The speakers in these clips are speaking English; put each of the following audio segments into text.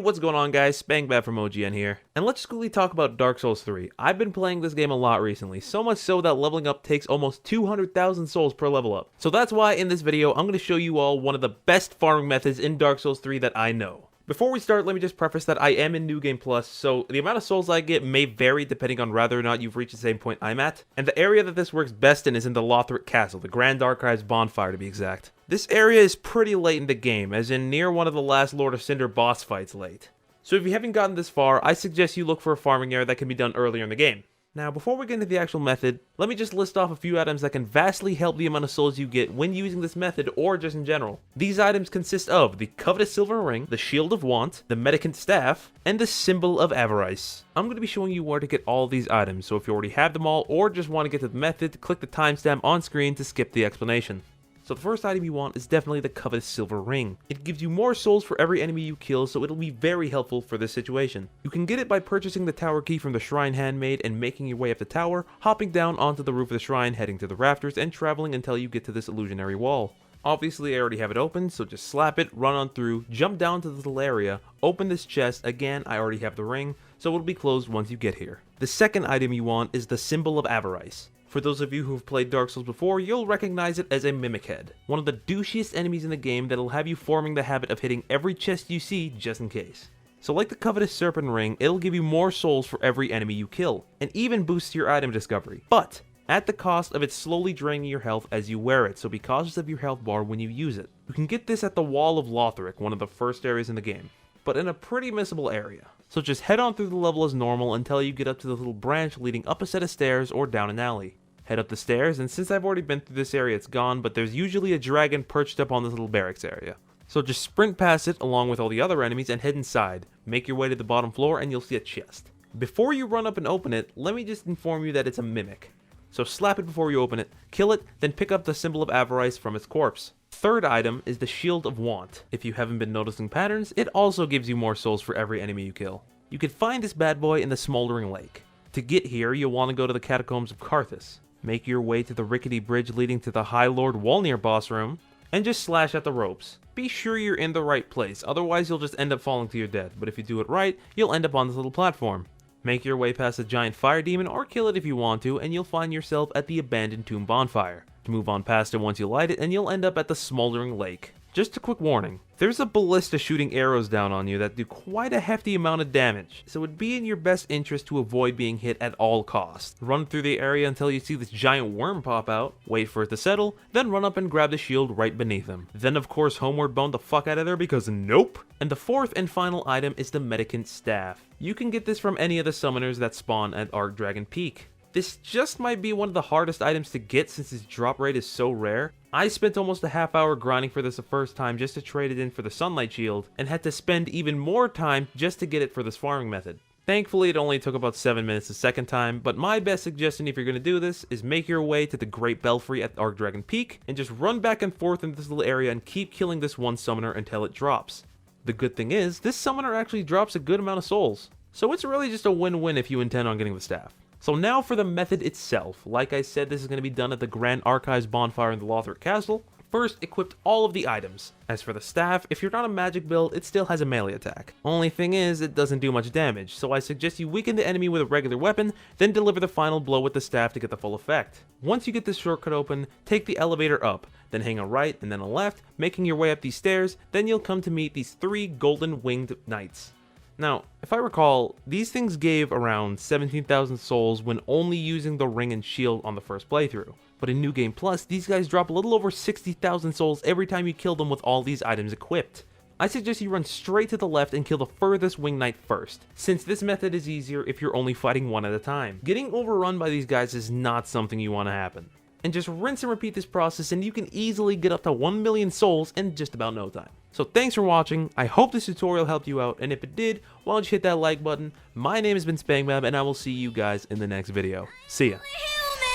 what's going on guys, SpankBad from OGN here, and let's just quickly talk about Dark Souls 3. I've been playing this game a lot recently, so much so that leveling up takes almost 200,000 souls per level up. So that's why in this video, I'm going to show you all one of the best farming methods in Dark Souls 3 that I know. Before we start, let me just preface that I am in New Game Plus, so the amount of souls I get may vary depending on whether or not you've reached the same point I'm at, and the area that this works best in is in the Lothric Castle, the Grand Archives bonfire to be exact. This area is pretty late in the game, as in near one of the last Lord of Cinder boss fights late. So if you haven't gotten this far, I suggest you look for a farming area that can be done earlier in the game. Now, before we get into the actual method, let me just list off a few items that can vastly help the amount of souls you get when using this method or just in general. These items consist of the coveted silver ring, the shield of want, the mendicant staff, and the symbol of avarice. I'm going to be showing you where to get all these items, so if you already have them all or just want to get to the method, click the timestamp on screen to skip the explanation. So the first item you want is definitely the coveted silver ring. It gives you more souls for every enemy you kill, so it'll be very helpful for this situation. You can get it by purchasing the tower key from the shrine handmaid and making your way up the tower, hopping down onto the roof of the shrine, heading to the rafters, and traveling until you get to this illusionary wall. Obviously I already have it open, so just slap it, run on through, jump down to the little area, open this chest. Again, I already have the ring, so it'll be closed once you get here. The second item you want is the symbol of avarice. For those of you who have played Dark Souls before, you'll recognize it as a mimic head, one of the douchiest enemies in the game that'll have you forming the habit of hitting every chest you see just in case. So like the coveted serpent ring, it'll give you more souls for every enemy you kill, and even boosts your item discovery, but at the cost of it slowly draining your health as you wear it, so be cautious of your health bar when you use it. You can get this at the Wall of Lothric, one of the first areas in the game, but in a pretty missable area. So just head on through the level as normal until you get up to the little branch leading up a set of stairs or down an alley. Head up the stairs, and since I've already been through this area, it's gone, but there's usually a dragon perched up on this little barracks area. So just sprint past it along with all the other enemies and head inside. Make your way to the bottom floor and you'll see a chest. Before you run up and open it, let me just inform you that it's a mimic. So slap it before you open it, kill it, then pick up the symbol of avarice from its corpse. Third item is the shield of want. If you haven't been noticing patterns, it also gives you more souls for every enemy you kill. You can find this bad boy in the smoldering lake. To get here, you'll want to go to the catacombs of Karthus. Make your way to the rickety bridge leading to the High Lord Walnir boss room, and just slash at the ropes. Be sure you're in the right place, otherwise you'll just end up falling to your death, but if you do it right, you'll end up on this little platform. Make your way past the giant fire demon, or kill it if you want to, and you'll find yourself at the abandoned tomb bonfire. To move on past it once you light it, and you'll end up at the smoldering lake. Just a quick warning, there's a ballista shooting arrows down on you that do quite a hefty amount of damage, so it'd be in your best interest to avoid being hit at all costs. Run through the area until you see this giant worm pop out, wait for it to settle, then run up and grab the shield right beneath him. Then of course homeward bone the fuck out of there because nope! And the fourth and final item is the mendicant staff. You can get this from any of the summoners that spawn at Archdragon Peak. This just might be one of the hardest items to get since its drop rate is so rare. I spent almost a half hour grinding for this the first time just to trade it in for the sunlight shield, and had to spend even more time just to get it for this farming method. Thankfully it only took about 7 minutes the second time, but my best suggestion if you're going to do this is make your way to the Great Belfry at Archdragon Peak, and just run back and forth in this little area and keep killing this one summoner until it drops. The good thing is, this summoner actually drops a good amount of souls, so it's really just a win-win if you intend on getting the staff. So now for the method itself. Like I said, this is going to be done at the Grand Archives bonfire in the Lothric Castle. First, equip all of the items. As for the staff, if you're not a magic build, it still has a melee attack. Only thing is, it doesn't do much damage, so I suggest you weaken the enemy with a regular weapon, then deliver the final blow with the staff to get the full effect. Once you get this shortcut open, take the elevator up, then hang a right and then a left, making your way up these stairs, then you'll come to meet these 3 golden winged knights. Now, if I recall, these things gave around 17,000 souls when only using the ring and shield on the first playthrough. But in New Game Plus, these guys drop a little over 60,000 souls every time you kill them with all these items equipped. I suggest you run straight to the left and kill the furthest winged knight first, since this method is easier if you're only fighting one at a time. Getting overrun by these guys is not something you want to happen. And just rinse and repeat this process and you can easily get up to 1 million souls in just about no time. So thanks for watching, I hope this tutorial helped you out, and if it did, why don't you hit that like button. My name has been SpankBad, and I will see you guys in the next video. See ya.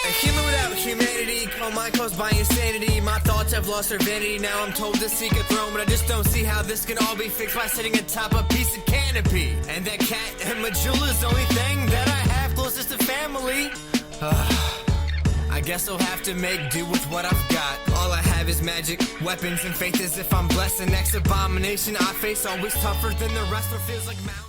A human without humanity, call my caused by insanity. My thoughts have lost their vanity, now I'm told to seek a throne, but I just don't see how this can all be fixed by sitting atop a piece of canopy. And that cat and Majula's the only thing that I have closest to family. I guess I'll have to make do with what I've got. All I have is magic, weapons, and faith as if I'm blessed. The next abomination I face always tougher than the rest, or feels like mountains.